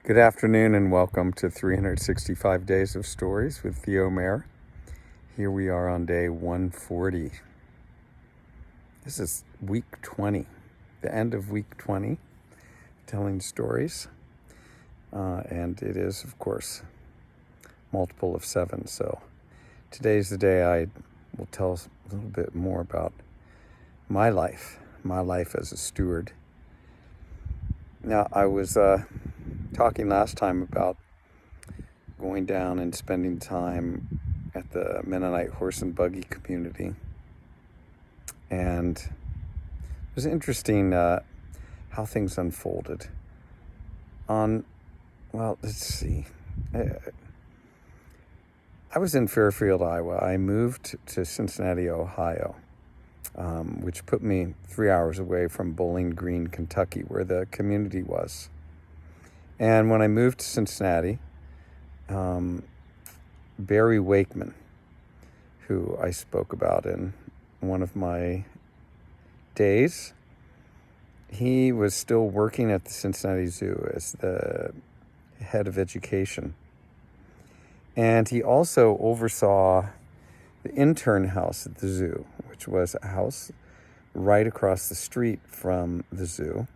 Good afternoon and welcome to 365 Days of Stories with Theo Mayer. Here we are on day 140. This is week 20, the end of week 20, telling stories. And it is, of course, multiple of 7. So today's the day I will tell us a little bit more about my life as a steward. Now, I was talking last time about going down and spending time at the Mennonite horse and buggy community. And it was interesting how things unfolded. Let's see. I was in Fairfield, Iowa. I moved to Cincinnati, Ohio, which put me 3 hours away from Bowling Green, Kentucky, where the community was. And when I moved to Cincinnati, Barry Wakeman, who I spoke about in one of my days, he was still working at the Cincinnati Zoo as the head of education. And he also oversaw the intern house at the zoo, which was a house right across the street from the zoo.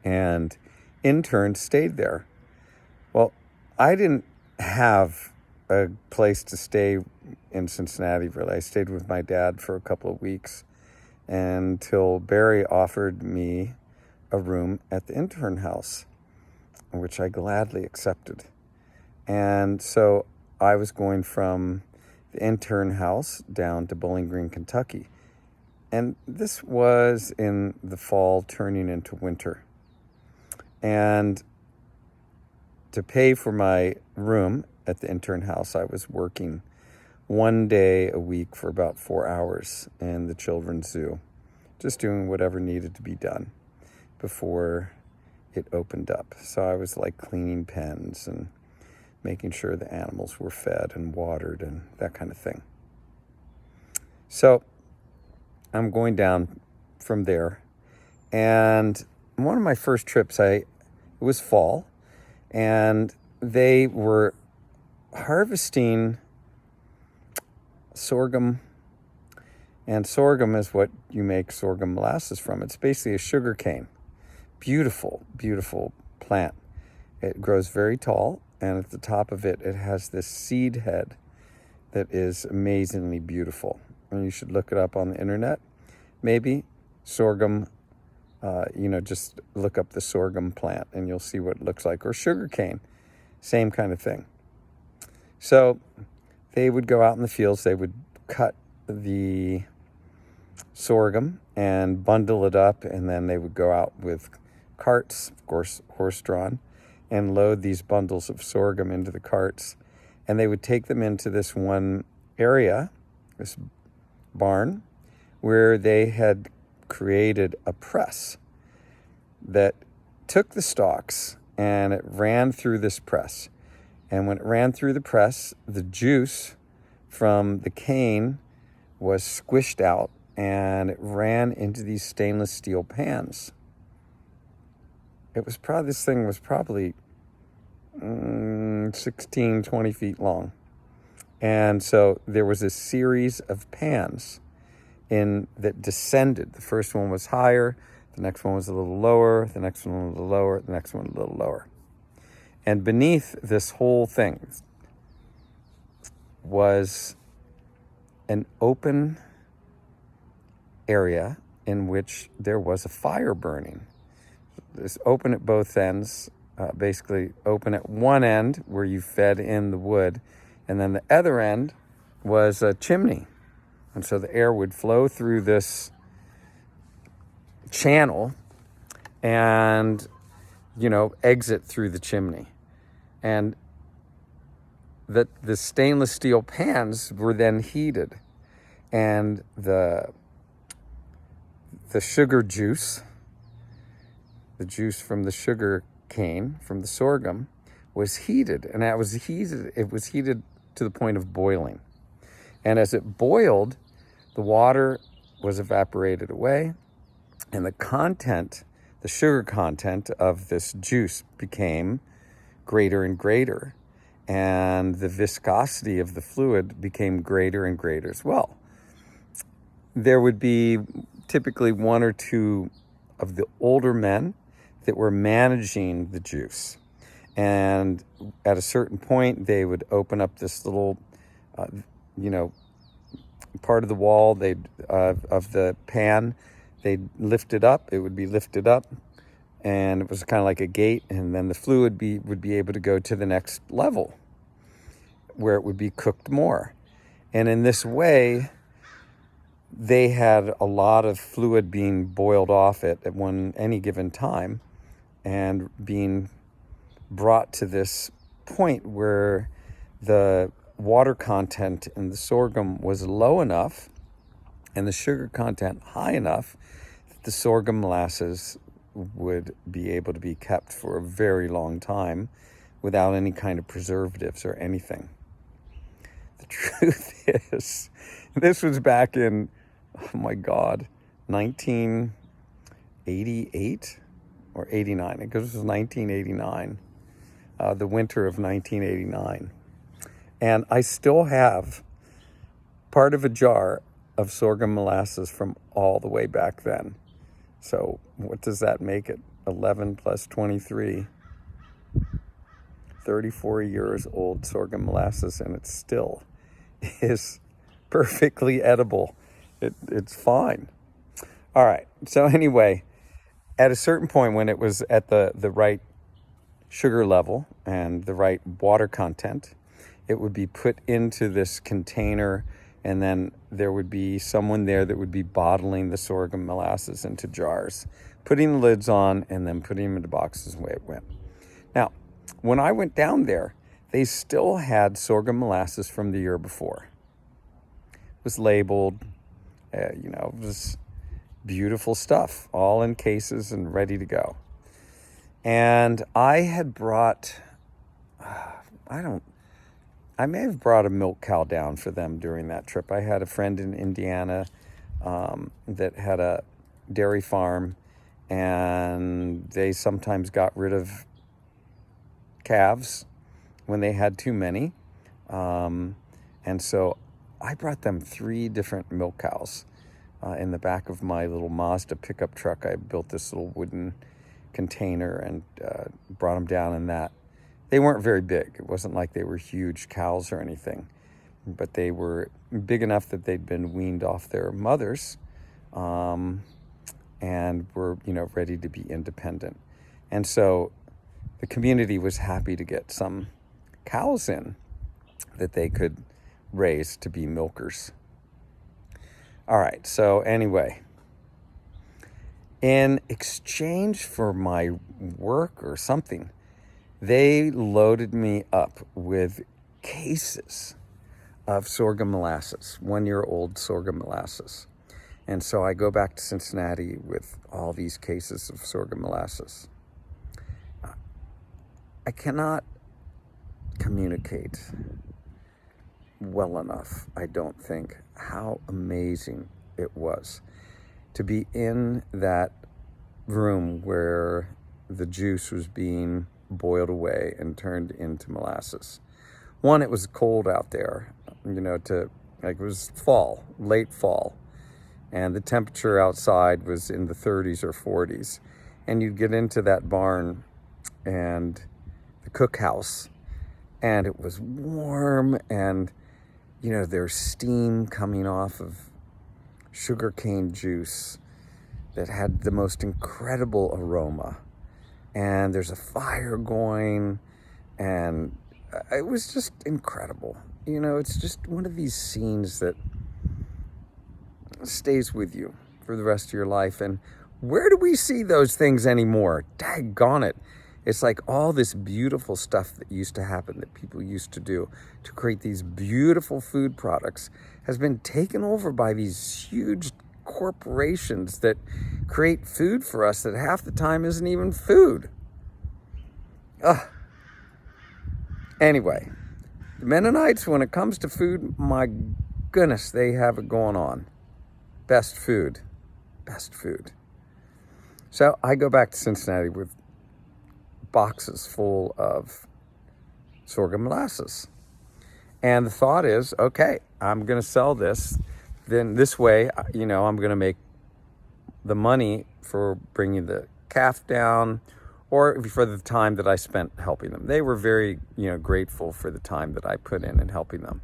And interns stayed there. Well, I didn't have a place to stay in Cincinnati, really. I stayed with my dad for a couple of weeks until Barry offered me a room at the intern house, which I gladly accepted. And so I was going from the intern house down to Bowling Green, Kentucky. And this was in the fall turning into winter. And to pay for my room at the intern house, I was working one day a week for about 4 hours in the children's zoo, just doing whatever needed to be done before it opened up. So I was like cleaning pens and making sure the animals were fed and watered and that kind of thing. So I'm going down from there. And one of my first trips, it was fall, and they were harvesting sorghum. And sorghum is what you make sorghum molasses from. It's basically a sugar cane. Beautiful, beautiful plant. It grows very tall, and at the top of it, it has this seed head that is amazingly beautiful. And you should look it up on the internet. Maybe sorghum, just look up the sorghum plant and you'll see what it looks like. Or sugar cane, same kind of thing. So they would go out in the fields, they would cut the sorghum and bundle it up, and then they would go out with carts, of course, horse-drawn, and load these bundles of sorghum into the carts. And they would take them into this one area, this barn, where they had created a press that took the stalks and it ran through this press. And when it ran through the press, the juice from the cane was squished out and it ran into these stainless steel pans. This thing was probably 16, 20 feet long. And so there was a series of pans that descended. The first one was higher, the next one was a little lower, the next one a little lower, the next one a little lower. And beneath this whole thing was an open area in which there was a fire burning. It's open at both ends, basically open at one end where you fed in the wood, and then the other end was a chimney. And so the air would flow through this channel and, exit through the chimney. And the stainless steel pans were then heated. And the sugar juice, the juice from the sugar cane, from the sorghum, was heated. And it was heated to the point of boiling. And as it boiled, the water was evaporated away, and the content the sugar content of this juice became greater and greater, and the viscosity of the fluid became greater and greater as well. There would be typically one or two of the older men that were managing the juice. And at a certain point, they would open up this little, part of the wall of the pan. They'd lift it up. It would be lifted up, and it was kind of like a gate. And then the fluid would be able to go to the next level, where it would be cooked more. And in this way, they had a lot of fluid being boiled off it at any given time, and being brought to this point where the water content in the sorghum was low enough and the sugar content high enough that the sorghum molasses would be able to be kept for a very long time without any kind of preservatives or anything. The truth is, this was back in, 1988 or 89. I guess it was 1989, the winter of 1989. And I still have part of a jar of sorghum molasses from all the way back then. So what does that make it? 11 plus 23. 34 years old sorghum molasses, and it still is perfectly edible. It's fine. All right. So anyway, at a certain point when it was at the right sugar level and the right water content, it would be put into this container, and then there would be someone there that would be bottling the sorghum molasses into jars, putting the lids on, and then putting them into boxes the way it went. Now, when I went down there, they still had sorghum molasses from the year before. It was labeled, it was beautiful stuff, all in cases and ready to go. And I had brought, I may have brought a milk cow down for them during that trip. I had a friend in Indiana that had a dairy farm, and they sometimes got rid of calves when they had too many. And so I brought them 3 different milk cows in the back of my little Mazda pickup truck. I built this little wooden container and brought them down in that. They weren't very big. It wasn't like they were huge cows or anything, but they were big enough that they'd been weaned off their mothers and were, ready to be independent. And so the community was happy to get some cows in that they could raise to be milkers. All right, so anyway, in exchange for my work or something, they loaded me up with cases of sorghum molasses, 1-year-old sorghum molasses. And so I go back to Cincinnati with all these cases of sorghum molasses. I cannot communicate well enough, I don't think, how amazing it was to be in that room where the juice was being boiled away and turned into molasses. One, it was cold out there, it was fall, late fall, and the temperature outside was in the 30s or 40s. And you'd get into that barn and the cookhouse, and it was warm, and there's steam coming off of sugarcane juice that had the most incredible aroma, and there's a fire going, and it was just incredible. It's just one of these scenes that stays with you for the rest of your life. And where do we see those things anymore? Daggone it. It's like all this beautiful stuff that used to happen, that people used to do to create these beautiful food products, has been taken over by these huge corporations that create food for us that half the time isn't even food. Anyway, the Mennonites, when it comes to food, my goodness, they have it going on. Best food. So I go back to Cincinnati with boxes full of sorghum molasses. And the thought is, okay, I'm going to sell this. Then this way, I'm going to make the money for bringing the calf down, or for the time that I spent helping them. They were very, grateful for the time that I put in helping them.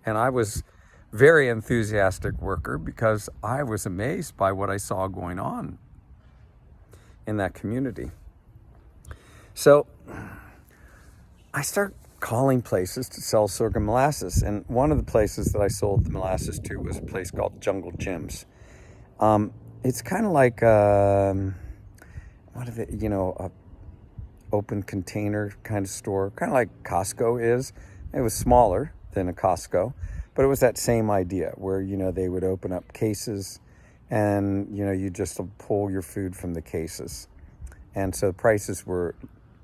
And I was very enthusiastic worker because I was amazed by what I saw going on in that community. So I start calling places to sell sorghum molasses. And one of the places that I sold the molasses to was a place called Jungle Jim's. It's kind of like, a open container kind of store, kind of like Costco is. It was smaller than a Costco, but it was that same idea where, they would open up cases and, you just pull your food from the cases. And so the prices were,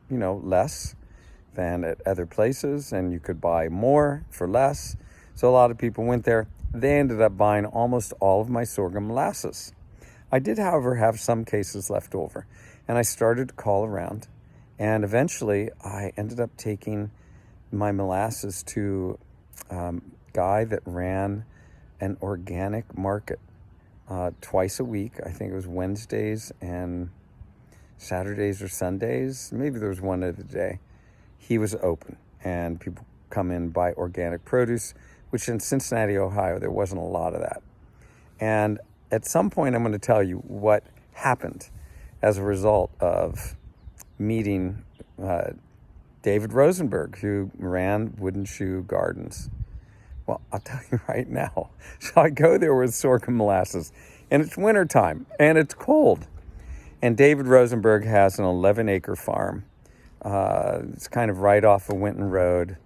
less than at other places, and you could buy more for less. So a lot of people went there. They ended up buying almost all of my sorghum molasses. I did, however, have some cases left over, and I started to call around, and eventually I ended up taking my molasses to a guy that ran an organic market twice a week. I think it was Wednesdays and Saturdays or Sundays. Maybe there was one other day. He was open, and people come in, buy organic produce, which in Cincinnati, Ohio, there wasn't a lot of that. And at some point, I'm going to tell you what happened as a result of meeting David Rosenberg, who ran Wooden Shoe Gardens. Well, I'll tell you right now. So I go there with sorghum molasses, and it's wintertime, and it's cold. And David Rosenberg has an 11-acre farm. It's kind of right off of Winton Road.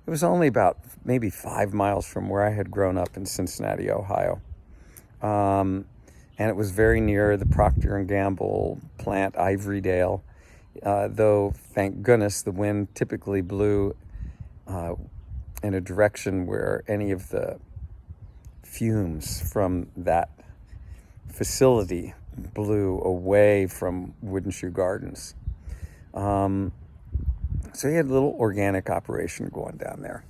It was only about maybe 5 miles from where I had grown up in Cincinnati, Ohio. And it was very near the Procter & Gamble plant, Ivorydale. Though, thank goodness, the wind typically blew in a direction where any of the fumes from that facility blew away from Wooden Shoe Gardens. So he had a little organic operation going down there.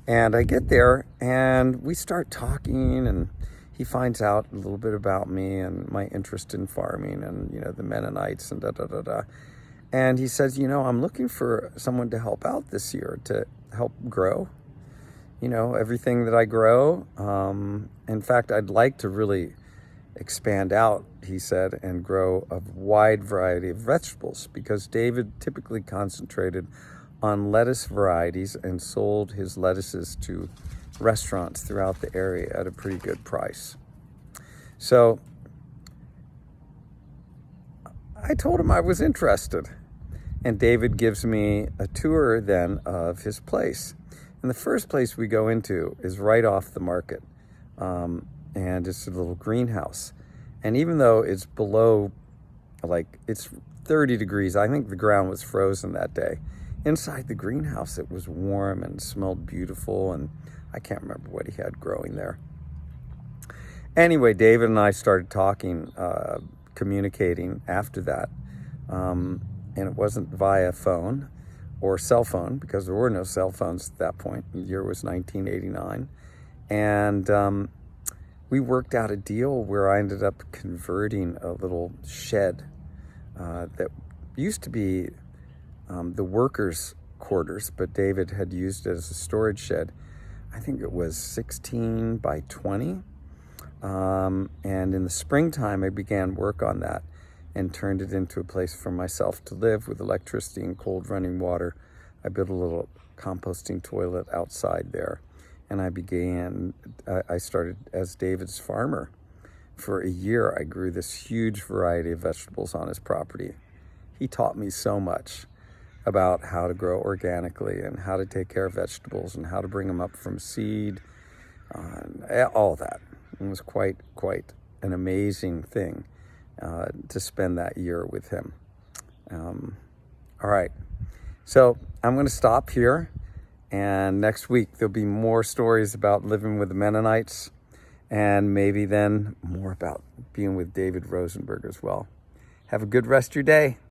And I get there and we start talking, and he finds out a little bit about me and my interest in farming and, the Mennonites and da-da-da-da. And he says, I'm looking for someone to help out this year to help grow, everything that I grow. In fact, I'd like to really expand out, he said, and grow a wide variety of vegetables, because David typically concentrated on lettuce varieties and sold his lettuces to restaurants throughout the area at a pretty good price. So I told him I was interested, and David gives me a tour then of his place. And the first place we go into is right off the market. And it's a little greenhouse. And even though it's below, it's 30 degrees, I think the ground was frozen that day. Inside the greenhouse, it was warm and smelled beautiful, and I can't remember what he had growing there. Anyway, David and I started talking, communicating after that. And it wasn't via phone or cell phone, because there were no cell phones at that point. The year was 1989. And we worked out a deal where I ended up converting a little shed that used to be the workers' quarters, but David had used it as a storage shed. I think it was 16 by 20. And in the springtime, I began work on that and turned it into a place for myself to live with electricity and cold running water. I built a little composting toilet outside there. And I started as David's farmer. For a year, I grew this huge variety of vegetables on his property. He taught me so much about how to grow organically and how to take care of vegetables and how to bring them up from seed, all that. It was quite an amazing thing to spend that year with him. All right, so I'm going to stop here. And next week, there'll be more stories about living with the Mennonites, and maybe then more about being with David Rosenberg as well. Have a good rest of your day.